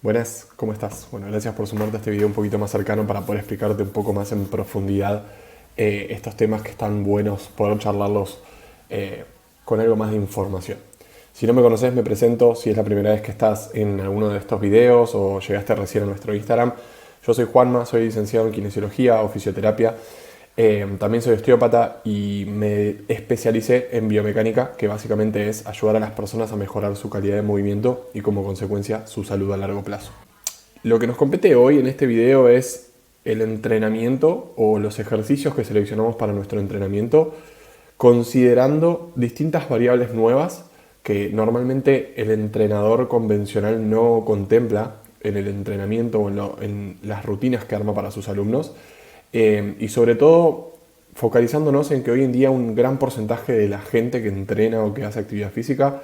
Buenas, ¿cómo estás? Bueno, gracias por sumarte a este video un poquito más cercano para poder explicarte un poco más en profundidad estos temas que están buenos poder charlarlos con algo más de información. Si no me conoces, me presento. Si es la primera vez que estás en alguno de estos videos o llegaste recién a nuestro Instagram, yo soy Juanma, soy licenciado en kinesiología o fisioterapia. También soy osteópata y me especialicé en biomecánica, que básicamente es ayudar a las personas a mejorar su calidad de movimiento y como consecuencia su salud a largo plazo. Lo que nos compete hoy en este video es el entrenamiento o los ejercicios que seleccionamos para nuestro entrenamiento, considerando distintas variables nuevas que normalmente el entrenador convencional no contempla en el entrenamiento o en las rutinas que arma para sus alumnos. Y sobre todo focalizándonos en que hoy en día un gran porcentaje de la gente que entrena o que hace actividad física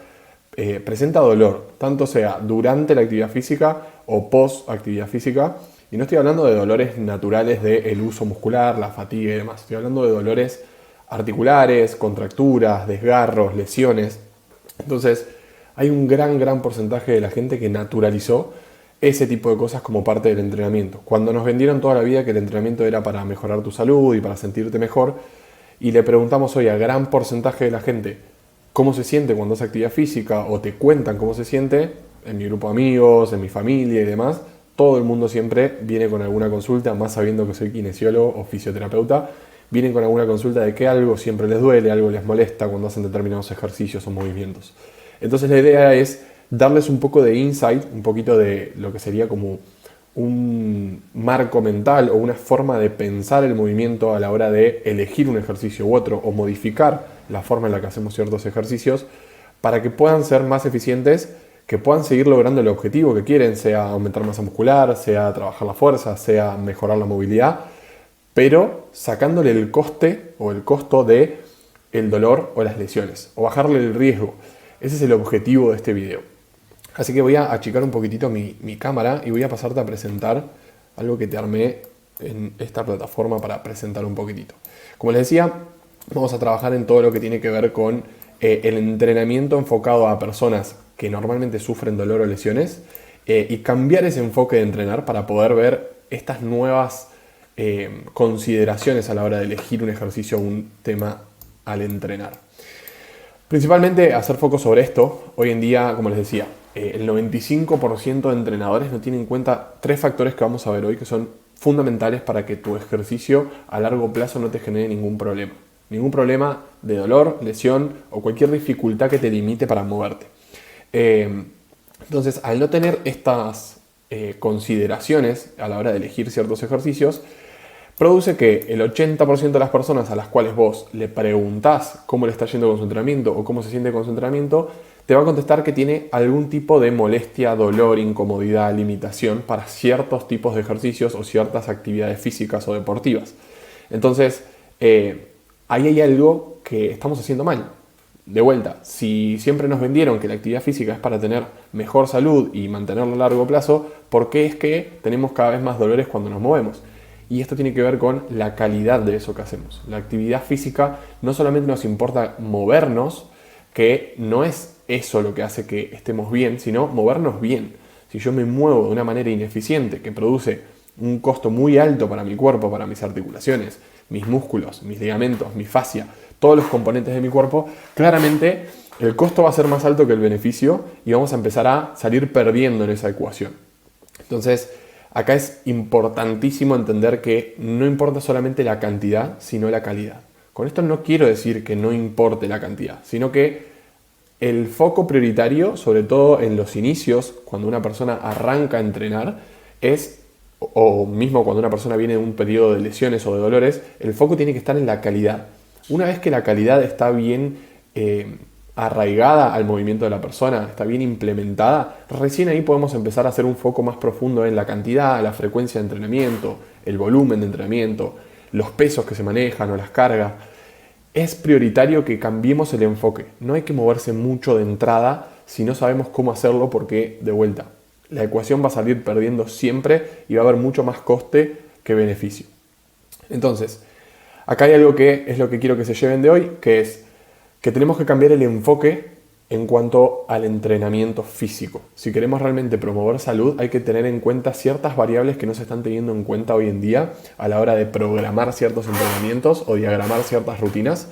presenta dolor, tanto sea durante la actividad física o post actividad física. Y no estoy hablando de dolores naturales del uso muscular, la fatiga y demás. Estoy hablando de dolores articulares, contracturas, desgarros, lesiones. Entonces, hay un gran porcentaje de la gente que naturalizó ese tipo de cosas como parte del entrenamiento. Cuando nos vendieron toda la vida que el entrenamiento era para mejorar tu salud y para sentirte mejor, y le preguntamos hoy a gran porcentaje de la gente cómo se siente cuando hace actividad física o te cuentan cómo se siente, en mi grupo de amigos, en mi familia y demás, todo el mundo siempre viene con alguna consulta, más sabiendo que soy kinesiólogo o fisioterapeuta, vienen con alguna consulta de que algo siempre les duele, algo les molesta cuando hacen determinados ejercicios o movimientos. Entonces la idea es darles un poco de insight, un poquito de lo que sería como un marco mental o una forma de pensar el movimiento a la hora de elegir un ejercicio u otro o modificar la forma en la que hacemos ciertos ejercicios para que puedan ser más eficientes, que puedan seguir logrando el objetivo que quieren, sea aumentar masa muscular, sea trabajar la fuerza, sea mejorar la movilidad, pero sacándole el coste o el costo de el dolor o las lesiones, o bajarle el riesgo. Ese es el objetivo de este video. Así que voy a achicar un poquitito mi cámara y voy a pasarte a presentar algo que te armé en esta plataforma para presentar un poquitito. Como les decía, vamos a trabajar en todo lo que tiene que ver con el entrenamiento enfocado a personas que normalmente sufren dolor o lesiones y cambiar ese enfoque de entrenar para poder ver estas nuevas consideraciones a la hora de elegir un ejercicio o un tema al entrenar. Principalmente hacer foco sobre esto. Hoy en día, como les decía, el 95% de entrenadores no tienen en cuenta tres factores que vamos a ver hoy que son fundamentales para que tu ejercicio a largo plazo no te genere ningún problema. Ningún problema de dolor, lesión o cualquier dificultad que te limite para moverte. Entonces, al no tener estas consideraciones a la hora de elegir ciertos ejercicios, produce que el 80% de las personas a las cuales vos le preguntás cómo le está yendo con su entrenamiento o cómo se siente con su entrenamiento, te va a contestar que tiene algún tipo de molestia, dolor, incomodidad, limitación para ciertos tipos de ejercicios o ciertas actividades físicas o deportivas. Entonces, ahí hay algo que estamos haciendo mal. De vuelta, si siempre nos vendieron que la actividad física es para tener mejor salud y mantenerla a largo plazo, ¿por qué es que tenemos cada vez más dolores cuando nos movemos? Y esto tiene que ver con la calidad de eso que hacemos. La actividad física no solamente nos importa movernos, que no es eso lo que hace que estemos bien, sino movernos bien. Si yo me muevo de una manera ineficiente que produce un costo muy alto para mi cuerpo, para mis articulaciones, mis músculos, mis ligamentos, mi fascia, todos los componentes de mi cuerpo, claramente el costo va a ser más alto que el beneficio y vamos a empezar a salir perdiendo en esa ecuación. Entonces, acá es importantísimo entender que no importa solamente la cantidad, sino la calidad. Con esto no quiero decir que no importe la cantidad, sino que el foco prioritario, sobre todo en los inicios, cuando una persona arranca a entrenar, es, o mismo cuando una persona viene de un periodo de lesiones o de dolores, el foco tiene que estar en la calidad. Una vez que la calidad está bien arraigada al movimiento de la persona, está bien implementada, recién ahí podemos empezar a hacer un foco más profundo en la cantidad, la frecuencia de entrenamiento, el volumen de entrenamiento, los pesos que se manejan o las cargas. Es prioritario que cambiemos el enfoque. No hay que moverse mucho de entrada si no sabemos cómo hacerlo porque, de vuelta, la ecuación va a salir perdiendo siempre y va a haber mucho más coste que beneficio. Entonces, acá hay algo que es lo que quiero que se lleven de hoy, que es que tenemos que cambiar el enfoque en cuanto al entrenamiento físico. Si queremos realmente promover salud, hay que tener en cuenta ciertas variables que no se están teniendo en cuenta hoy en día a la hora de programar ciertos entrenamientos o diagramar ciertas rutinas,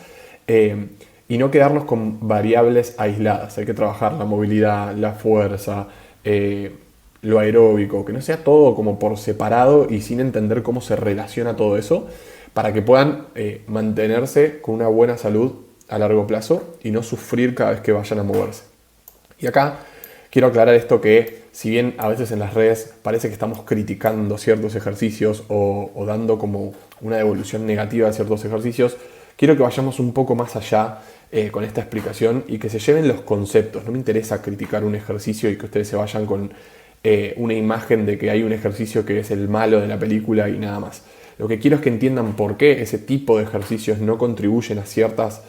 y no quedarnos con variables aisladas. Hay que trabajar la movilidad, la fuerza, lo aeróbico, que no sea todo como por separado y sin entender cómo se relaciona todo eso, para que puedan mantenerse con una buena salud a largo plazo y no sufrir cada vez que vayan a moverse. Y acá quiero aclarar esto, que si bien a veces en las redes parece que estamos criticando ciertos ejercicios o dando como una devolución negativa de ciertos ejercicios, quiero que vayamos un poco más allá con esta explicación y que se lleven los conceptos. No me interesa criticar un ejercicio y que ustedes se vayan con una imagen de que hay un ejercicio que es el malo de la película y nada más. Lo que quiero es que entiendan por qué ese tipo de ejercicios no contribuyen a ciertas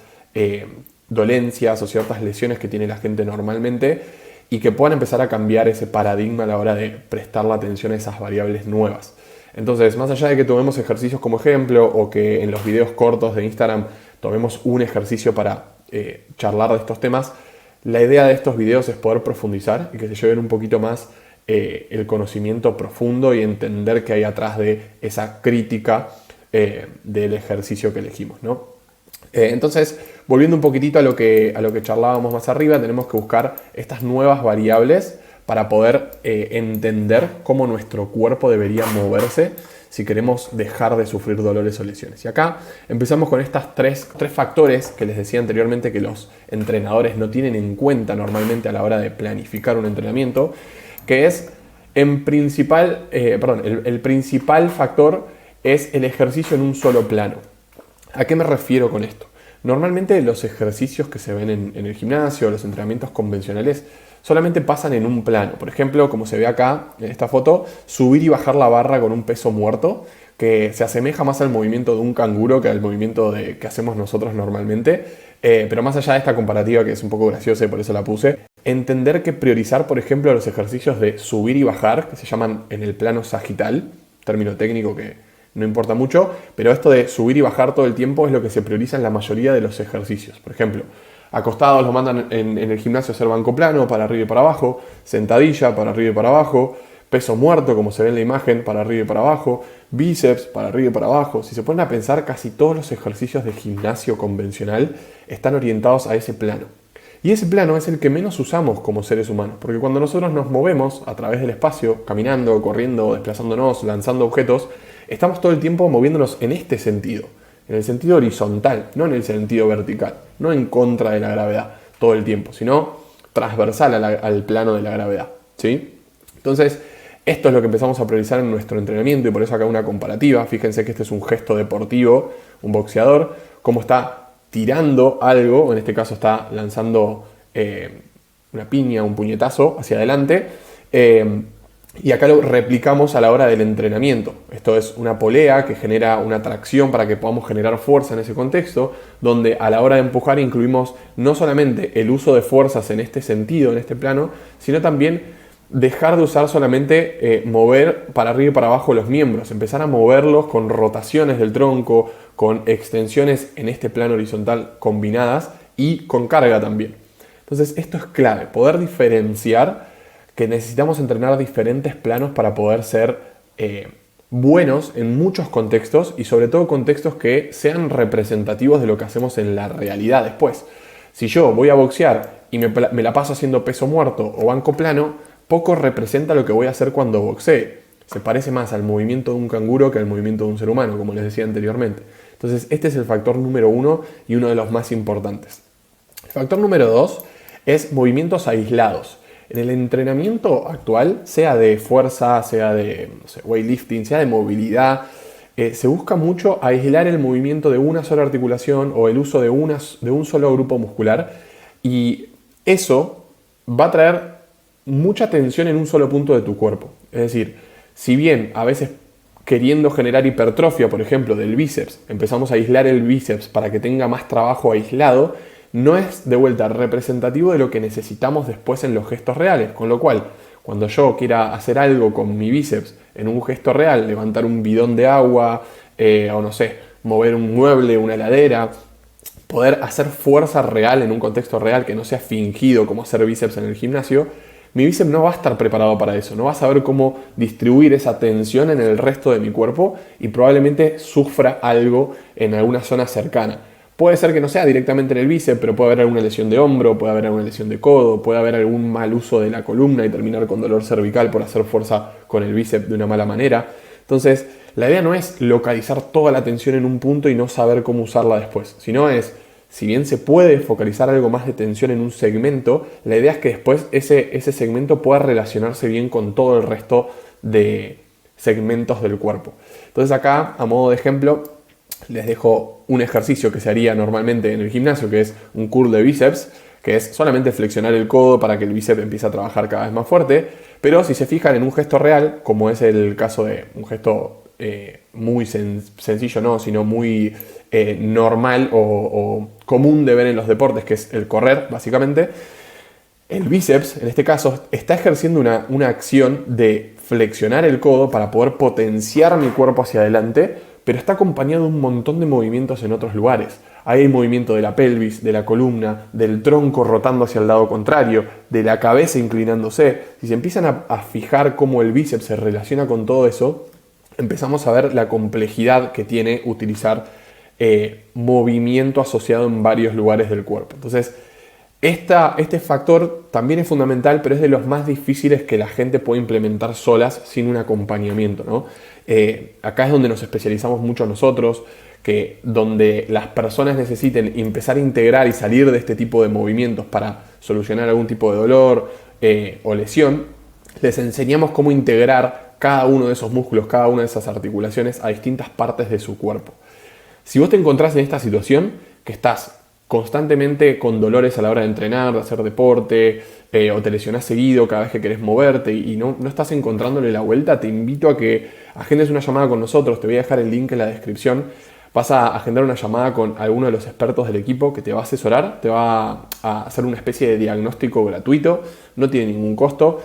dolencias o ciertas lesiones que tiene la gente normalmente, y que puedan empezar a cambiar ese paradigma a la hora de prestar la atención a esas variables nuevas. Entonces, más allá de que tomemos ejercicios como ejemplo o que en los videos cortos de Instagram tomemos un ejercicio para charlar de estos temas, la idea de estos videos es poder profundizar y que se lleven un poquito más el conocimiento profundo y entender qué hay atrás de esa crítica del ejercicio que elegimos, ¿no? Entonces, volviendo un poquitito a lo que charlábamos más arriba, tenemos que buscar estas nuevas variables para poder entender cómo nuestro cuerpo debería moverse si queremos dejar de sufrir dolores o lesiones. Y acá empezamos con estas tres factores que les decía anteriormente que los entrenadores no tienen en cuenta normalmente a la hora de planificar un entrenamiento, que es el principal factor es el ejercicio en un solo plano. ¿A qué me refiero con esto? Normalmente los ejercicios que se ven en el gimnasio, los entrenamientos convencionales, solamente pasan en un plano. Por ejemplo, como se ve acá en esta foto, subir y bajar la barra con un peso muerto, que se asemeja más al movimiento de un canguro que al movimiento que hacemos nosotros normalmente. Pero más allá de esta comparativa, que es un poco graciosa y por eso la puse, entender que priorizar, por ejemplo, los ejercicios de subir y bajar, que se llaman en el plano sagital, término técnico que no importa mucho, pero esto de subir y bajar todo el tiempo es lo que se prioriza en la mayoría de los ejercicios. Por ejemplo, acostados lo mandan en el gimnasio a hacer banco plano, para arriba y para abajo, sentadilla, para arriba y para abajo, peso muerto, como se ve en la imagen, para arriba y para abajo, bíceps, para arriba y para abajo. Si se ponen a pensar, casi todos los ejercicios de gimnasio convencional están orientados a ese plano. Y ese plano es el que menos usamos como seres humanos, porque cuando nosotros nos movemos a través del espacio, caminando, corriendo, desplazándonos, lanzando objetos, estamos todo el tiempo moviéndonos en este sentido, en el sentido horizontal, no en el sentido vertical, no en contra de la gravedad todo el tiempo, sino transversal al plano de la gravedad, ¿sí? Entonces, esto es lo que empezamos a priorizar en nuestro entrenamiento, y por eso acá una comparativa. Fíjense que este es un gesto deportivo, un boxeador, cómo está tirando algo, en este caso está lanzando una piña, un puñetazo hacia adelante, y acá lo replicamos a la hora del entrenamiento. Esto es una polea que genera una tracción para que podamos generar fuerza en ese contexto, donde a la hora de empujar incluimos no solamente el uso de fuerzas en este sentido, en este plano, sino también dejar de usar solamente mover para arriba y para abajo los miembros, empezar a moverlos con rotaciones del tronco, con extensiones en este plano horizontal combinadas y con carga también. Entonces esto es clave, poder diferenciar que necesitamos entrenar diferentes planos para poder ser buenos en muchos contextos, y sobre todo contextos que sean representativos de lo que hacemos en la realidad después. Si yo voy a boxear y me la paso haciendo peso muerto o banco plano, poco representa lo que voy a hacer cuando boxee. Se parece más al movimiento de un canguro que al movimiento de un ser humano, como les decía anteriormente. Entonces este es el factor número 1 y uno de los más importantes. El factor número 2 es movimientos aislados. En el entrenamiento actual, sea de fuerza, sea de weightlifting, sea de movilidad, se busca mucho aislar el movimiento de una sola articulación o el uso de un solo grupo muscular, y eso va a traer mucha tensión en un solo punto de tu cuerpo. Es decir, si bien a veces queriendo generar hipertrofia, por ejemplo, del bíceps, empezamos a aislar el bíceps para que tenga más trabajo aislado, no es de vuelta representativo de lo que necesitamos después en los gestos reales. Con lo cual, cuando yo quiera hacer algo con mi bíceps en un gesto real, levantar un bidón de agua, o no sé, mover un mueble, una heladera, poder hacer fuerza real en un contexto real, que no sea fingido como hacer bíceps en el gimnasio, mi bíceps no va a estar preparado para eso, no va a saber cómo distribuir esa tensión en el resto de mi cuerpo y probablemente sufra algo en alguna zona cercana. Puede ser que no sea directamente en el bíceps, pero puede haber alguna lesión de hombro, puede haber alguna lesión de codo, puede haber algún mal uso de la columna y terminar con dolor cervical por hacer fuerza con el bíceps de una mala manera. Entonces, la idea no es localizar toda la tensión en un punto y no saber cómo usarla después, sino es, si bien se puede focalizar algo más de tensión en un segmento, la idea es que después ese segmento pueda relacionarse bien con todo el resto de segmentos del cuerpo. Entonces acá, a modo de ejemplo, les dejo un ejercicio que se haría normalmente en el gimnasio, que es un curl de bíceps, que es solamente flexionar el codo para que el bíceps empiece a trabajar cada vez más fuerte, pero si se fijan en un gesto real, como es el caso de un gesto muy sencillo, no, sino muy normal o común de ver en los deportes, que es el correr, básicamente, el bíceps, en este caso, está ejerciendo una acción de flexionar el codo para poder potenciar mi cuerpo hacia adelante, pero está acompañado de un montón de movimientos en otros lugares. Ahí hay movimiento de la pelvis, de la columna, del tronco rotando hacia el lado contrario, de la cabeza inclinándose. Si se empiezan a fijar cómo el bíceps se relaciona con todo eso, empezamos a ver la complejidad que tiene utilizar movimiento asociado en varios lugares del cuerpo. Entonces, este factor también es fundamental, pero es de los más difíciles que la gente puede implementar solas sin un acompañamiento, ¿no? Acá es donde nos especializamos mucho nosotros, que donde las personas necesiten empezar a integrar y salir de este tipo de movimientos para solucionar algún tipo de dolor o lesión, les enseñamos cómo integrar cada uno de esos músculos, cada una de esas articulaciones a distintas partes de su cuerpo. Si vos te encontrás en esta situación, que estás constantemente con dolores a la hora de entrenar, de hacer deporte, o te lesionás seguido cada vez que querés moverte y no estás encontrándole la vuelta, te invito a que agendes una llamada con nosotros. Te voy a dejar el link en la descripción. Vas a agendar una llamada con alguno de los expertos del equipo que te va a asesorar, te va a hacer una especie de diagnóstico gratuito, no tiene ningún costo.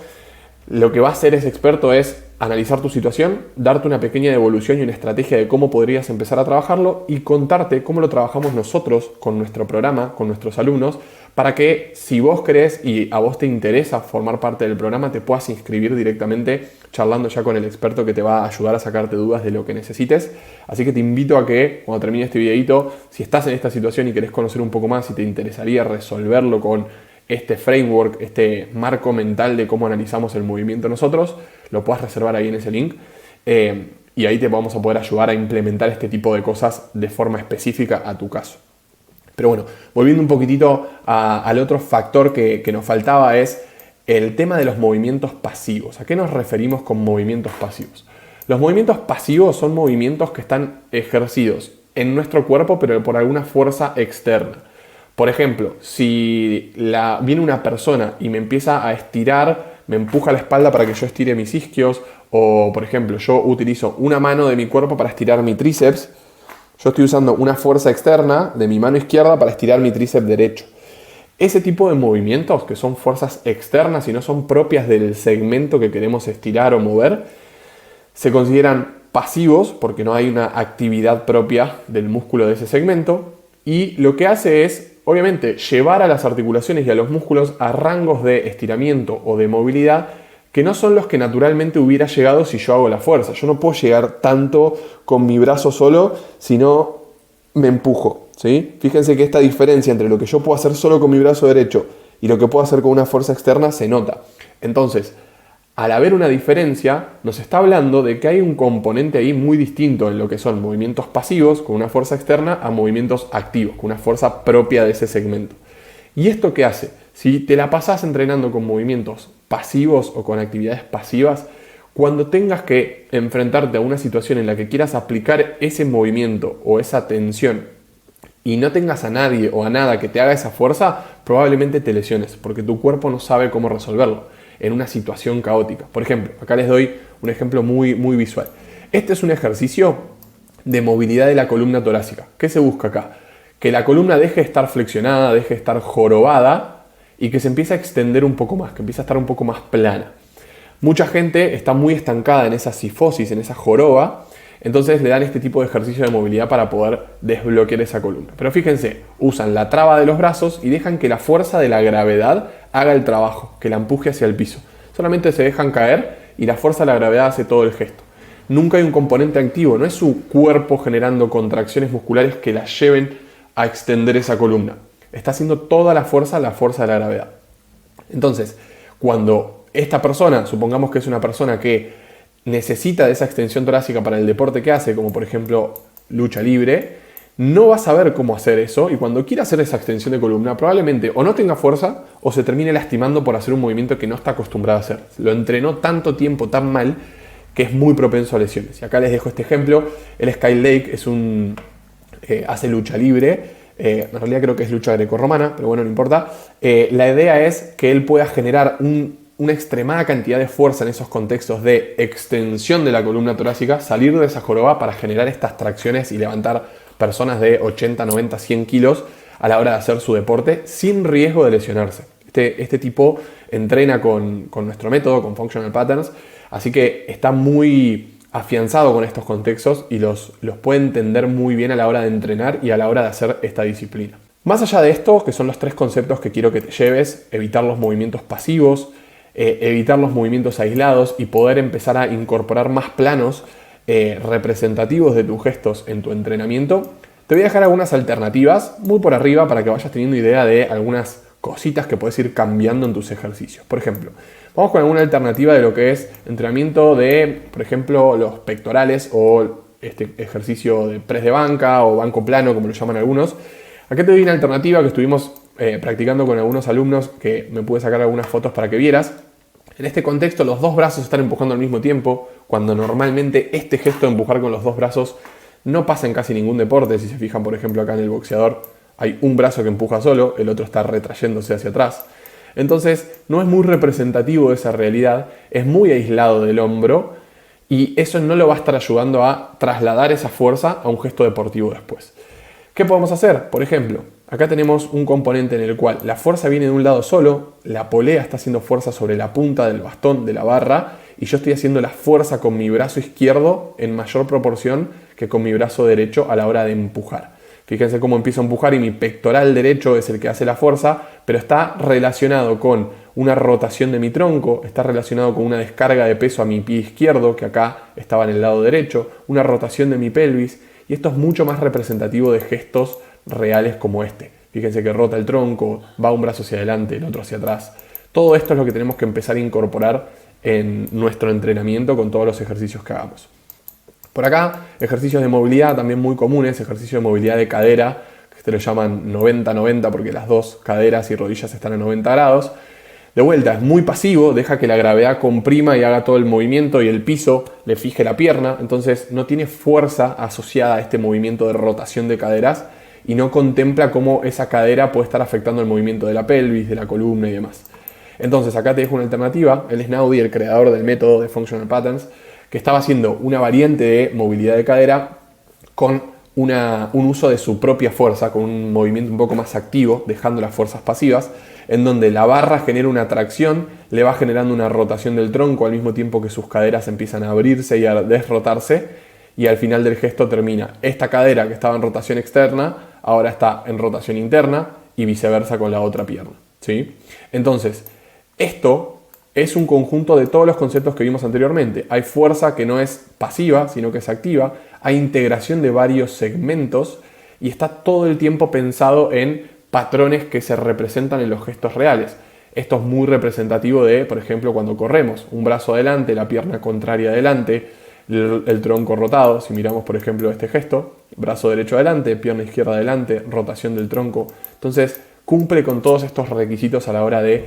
Lo que va a hacer ese experto es analizar tu situación, darte una pequeña devolución y una estrategia de cómo podrías empezar a trabajarlo y contarte cómo lo trabajamos nosotros con nuestro programa, con nuestros alumnos, para que si vos querés y a vos te interesa formar parte del programa, te puedas inscribir directamente charlando ya con el experto que te va a ayudar a sacarte dudas de lo que necesites. Así que te invito a que cuando termine este videito, si estás en esta situación y querés conocer un poco más y te interesaría resolverlo con este framework, este marco mental de cómo analizamos el movimiento nosotros, lo puedas reservar ahí en ese link y ahí te vamos a poder ayudar a implementar este tipo de cosas de forma específica a tu caso. Pero bueno, volviendo un poquitito al otro factor que nos faltaba es el tema de los movimientos pasivos. ¿A qué nos referimos con movimientos pasivos? Los movimientos pasivos son movimientos que están ejercidos en nuestro cuerpo pero por alguna fuerza externa. Por ejemplo, si viene una persona y me empieza a estirar, me empuja la espalda para que yo estire mis isquios, o por ejemplo, yo utilizo una mano de mi cuerpo para estirar mi tríceps, yo estoy usando una fuerza externa de mi mano izquierda para estirar mi tríceps derecho. Ese tipo de movimientos, que son fuerzas externas y no son propias del segmento que queremos estirar o mover, se consideran pasivos porque no hay una actividad propia del músculo de ese segmento, y lo que hace es obviamente llevar a las articulaciones y a los músculos a rangos de estiramiento o de movilidad que no son los que naturalmente hubiera llegado si yo hago la fuerza. Yo no puedo llegar tanto con mi brazo solo si no me empujo, ¿sí? Fíjense que esta diferencia entre lo que yo puedo hacer solo con mi brazo derecho y lo que puedo hacer con una fuerza externa se nota. Entonces, al haber una diferencia, nos está hablando de que hay un componente ahí muy distinto en lo que son movimientos pasivos con una fuerza externa a movimientos activos, con una fuerza propia de ese segmento. ¿Y esto qué hace? Si te la pasás entrenando con movimientos pasivos o con actividades pasivas, cuando tengas que enfrentarte a una situación en la que quieras aplicar ese movimiento o esa tensión y no tengas a nadie o a nada que te haga esa fuerza, probablemente te lesiones porque tu cuerpo no sabe cómo resolverlo en una situación caótica. Por ejemplo, acá les doy un ejemplo muy visual. Este es un ejercicio de movilidad de la columna torácica. ¿Qué se busca acá? Que la columna deje de estar flexionada, deje de estar jorobada y que se empiece a extender un poco más, que empiece a estar un poco más plana. Mucha gente está muy estancada en esa cifosis, en esa joroba, Entonces le dan este tipo de ejercicio de movilidad para poder desbloquear esa columna. Pero fíjense, usan la traba de los brazos y dejan que la fuerza de la gravedad haga el trabajo, que la empuje hacia el piso. Solamente se dejan caer y la fuerza de la gravedad hace todo el gesto. Nunca hay un componente activo, no es su cuerpo generando contracciones musculares que la lleven a extender esa columna. Está haciendo toda la fuerza de la gravedad. Entonces, cuando esta persona, supongamos que es una persona que necesita de esa extensión torácica para el deporte que hace, como por ejemplo lucha libre, no va a saber cómo hacer eso y cuando quiera hacer esa extensión de columna probablemente o no tenga fuerza o se termine lastimando por hacer un movimiento que no está acostumbrado a hacer. Lo entrenó tanto tiempo, tan mal, que es muy propenso a lesiones. Y acá les dejo este ejemplo. El Sky Lake hace lucha libre. En realidad creo que es lucha grecorromana, pero bueno, no importa. La idea es que él pueda generar una extremada cantidad de fuerza en esos contextos de extensión de la columna torácica, salir de esa joroba para generar estas tracciones y levantar personas de 80, 90, 100 kilos a la hora de hacer su deporte sin riesgo de lesionarse. Este tipo entrena con nuestro método, con Functional Patterns, así que está muy afianzado con estos contextos y los puede entender muy bien a la hora de entrenar y a la hora de hacer esta disciplina. Más allá de esto, que son los 3 conceptos que quiero que te lleves, evitar los movimientos pasivos, evitar los movimientos aislados y poder empezar a incorporar más planos representativos de tus gestos en tu entrenamiento, te voy a dejar algunas alternativas muy por arriba para que vayas teniendo idea de algunas cositas que puedes ir cambiando en tus ejercicios. Por ejemplo, vamos con alguna alternativa de lo que es entrenamiento de, por ejemplo, los pectorales o este ejercicio de press de banca o banco plano, como lo llaman algunos. Acá te doy una alternativa que estuvimos practicando con algunos alumnos que me pude sacar algunas fotos para que vieras. En este contexto los 2 brazos están empujando al mismo tiempo, cuando normalmente este gesto de empujar con los 2 brazos no pasa en casi ningún deporte. Si se fijan, por ejemplo, acá en el boxeador hay un brazo que empuja solo, el otro está retrayéndose hacia atrás. Entonces no es muy representativo de esa realidad, es muy aislado del hombro y eso no lo va a estar ayudando a trasladar esa fuerza a un gesto deportivo después. ¿Qué podemos hacer? Por ejemplo, acá tenemos un componente en el cual la fuerza viene de un lado solo, la polea está haciendo fuerza sobre la punta del bastón de la barra y yo estoy haciendo la fuerza con mi brazo izquierdo en mayor proporción que con mi brazo derecho a la hora de empujar. Fíjense cómo empiezo a empujar y mi pectoral derecho es el que hace la fuerza, pero está relacionado con una rotación de mi tronco, está relacionado con una descarga de peso a mi pie izquierdo, que acá estaba en el lado derecho, una rotación de mi pelvis, y esto es mucho más representativo de gestos reales como este. Fíjense que rota el tronco, va un brazo hacia adelante, el otro hacia atrás. Todo esto es lo que tenemos que empezar a incorporar en nuestro entrenamiento con todos los ejercicios que hagamos. Por acá, ejercicios de movilidad también muy comunes, ejercicio de movilidad de cadera, que se lo llaman 90-90 porque las 2 caderas y rodillas están a 90 grados. De vuelta, es muy pasivo, deja que la gravedad comprima y haga todo el movimiento y el piso le fije la pierna, entonces no tiene fuerza asociada a este movimiento de rotación de caderas y no contempla cómo esa cadera puede estar afectando el movimiento de la pelvis, de la columna y demás. Entonces acá te dejo una alternativa, el Snaudi, el creador del método de Functional Patterns, que estaba haciendo una variante de movilidad de cadera con un uso de su propia fuerza, con un movimiento un poco más activo, dejando las fuerzas pasivas, en donde la barra genera una tracción, le va generando una rotación del tronco al mismo tiempo que sus caderas empiezan a abrirse y a desrotarse, y al final del gesto termina esta cadera que estaba en rotación externa, ahora está en rotación interna y viceversa con la otra pierna, ¿sí? Entonces, esto es un conjunto de todos los conceptos que vimos anteriormente. Hay fuerza que no es pasiva, sino que es activa. Hay integración de varios segmentos y está todo el tiempo pensado en patrones que se representan en los gestos reales. Esto es muy representativo de, por ejemplo, cuando corremos. Un brazo adelante, la pierna contraria adelante, el tronco rotado. Si miramos, por ejemplo, este gesto, brazo derecho adelante, pierna izquierda adelante, rotación del tronco. Entonces, cumple con todos estos requisitos a la hora de...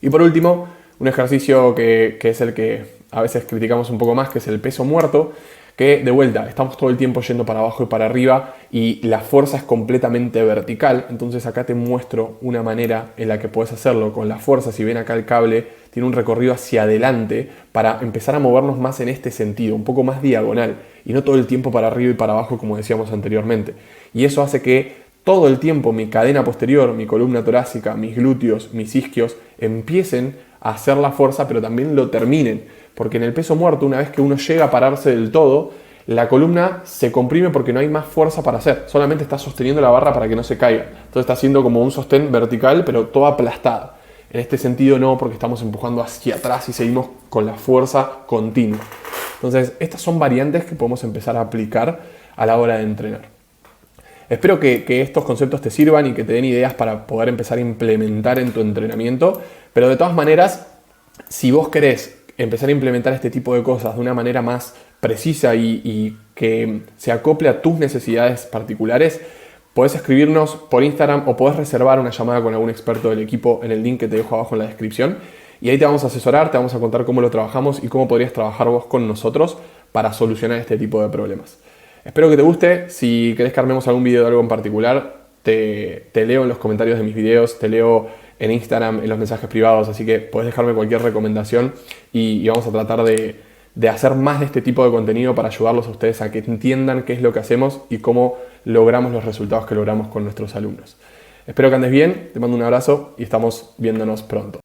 Y por último, un ejercicio que es el que a veces criticamos un poco más, que es el peso muerto, que de vuelta estamos todo el tiempo yendo para abajo y para arriba y la fuerza es completamente vertical. Entonces acá te muestro una manera en la que puedes hacerlo con la fuerza. Si ven acá el cable tiene un recorrido hacia adelante para empezar a movernos más en este sentido, un poco más diagonal y no todo el tiempo para arriba y para abajo como decíamos anteriormente. Y eso hace que todo el tiempo mi cadena posterior, mi columna torácica, mis glúteos, mis isquios empiecen a hacer la fuerza, pero también lo terminen. Porque en el peso muerto, una vez que uno llega a pararse del todo, la columna se comprime porque no hay más fuerza para hacer. Solamente estás sosteniendo la barra para que no se caiga. Entonces está haciendo como un sostén vertical, pero todo aplastado. En este sentido no, porque estamos empujando hacia atrás y seguimos con la fuerza continua. Entonces, estas son variantes que podemos empezar a aplicar a la hora de entrenar. Espero que estos conceptos te sirvan y que te den ideas para poder empezar a implementar en tu entrenamiento, pero de todas maneras, si vos querés empezar a implementar este tipo de cosas de una manera más precisa y que se acople a tus necesidades particulares, podés escribirnos por Instagram o podés reservar una llamada con algún experto del equipo en el link que te dejo abajo en la descripción. Y ahí te vamos a asesorar, te vamos a contar cómo lo trabajamos y cómo podrías trabajar vos con nosotros para solucionar este tipo de problemas. Espero que te guste. Si querés que armemos algún video de algo en particular, te leo en los comentarios de mis videos, te leo en Instagram, en los mensajes privados, así que podés dejarme cualquier recomendación y vamos a tratar de hacer más de este tipo de contenido para ayudarlos a ustedes a que entiendan qué es lo que hacemos y cómo logramos los resultados que logramos con nuestros alumnos. Espero que andes bien, te mando un abrazo y estamos viéndonos pronto.